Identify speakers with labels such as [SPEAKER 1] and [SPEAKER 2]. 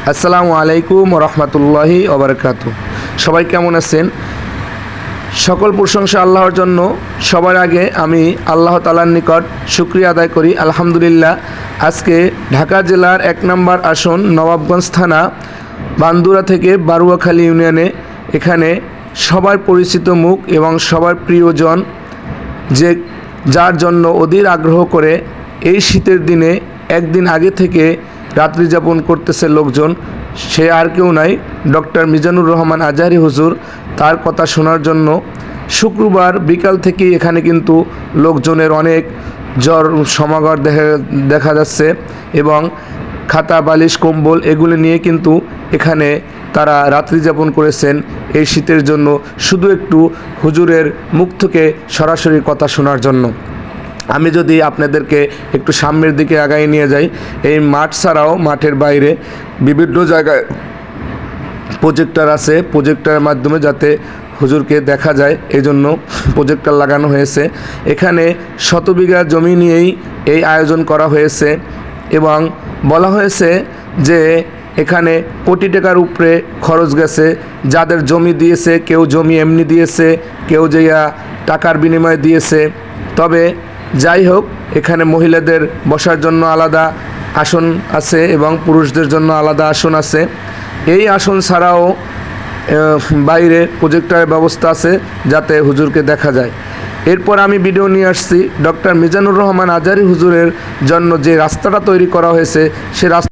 [SPEAKER 1] আসসালামু আলাইকুম রহমতুল্লাহি ওবরকাতু। সবাই কেমন আছেন? সকল প্রশংসা আল্লাহর জন্য। সবার আগে আমি আল্লাহ তাআলার নিকট শুকরিয়া আদায় করি, আলহামদুলিল্লাহ। আজকে ঢাকা জেলার 1 নম্বর আসন নবাবগঞ্জ থানা বান্দুরা থেকে বারুয়াখালী ইউনিয়নে, এখানে সবার পরিচিত মুখ এবং সবার প্রিয়জন, যার জন্য অধীর আগ্রহ করে এই শীতের দিনে একদিন আগে থেকে রাত্রি যাপন করতেছে লোকজন, সে আর কেউ নাই, ডক্টর মিজানুর রহমান আজহারি হুজুর। তার কথা শোনার জন্য শুক্রবার বিকাল থেকে এখানে কিন্তু লোকজনের অনেক সমাগম দেখা যাচ্ছে এবং খাতা বালিশ কম্বল এগুলো নিয়ে কিন্তু এখানে তারা রাত্রি যাপন করেছেন এই শীতের জন্য, শুধু একটু হুজুরের মুখ থেকে সরাসরি কথা শোনার জন্য। আমি যদি আপনাদেরকে একটু সামনের দিকে আগায় নিয়ে যাই, এই মাঠ ছাড়াও মাঠের বাইরে বিভিন্ন জায়গায় প্রজেক্টর আছে, প্রজেক্টরের মাধ্যমে যাতে হুজুরকে দেখা যায় এই জন্য প্রজেক্টর লাগানো হয়েছে। এখানে শতবিঘা জমি নিয়েই এই আয়োজন করা হয়েছে এবং বলা হয়েছে যে এখানে কোটি টাকার উপরে খরচ গেছে। যাদের জমি দিয়েছে, কেউ জমি এমনি দিয়েছে, কেউ যে টাকার বিনিময়ে দিয়েছে। তবে যাই হোক, এখানে মহিলাদের বসার জন্য আলাদা আসন আছে এবং পুরুষদের জন্য আলাদা আসন আছে। এই আসন ছাড়াও বাইরে প্রজেক্টরের ব্যবস্থা আছে যাতে হুজুরকে দেখা যায়। এরপর আমি ভিডিও নিয়ে আসছি ডক্টর মিজানুর রহমান আজহারি হুজুরের জন্য যে রাস্তাটা তৈরি করা হয়েছে, সে রাস্তা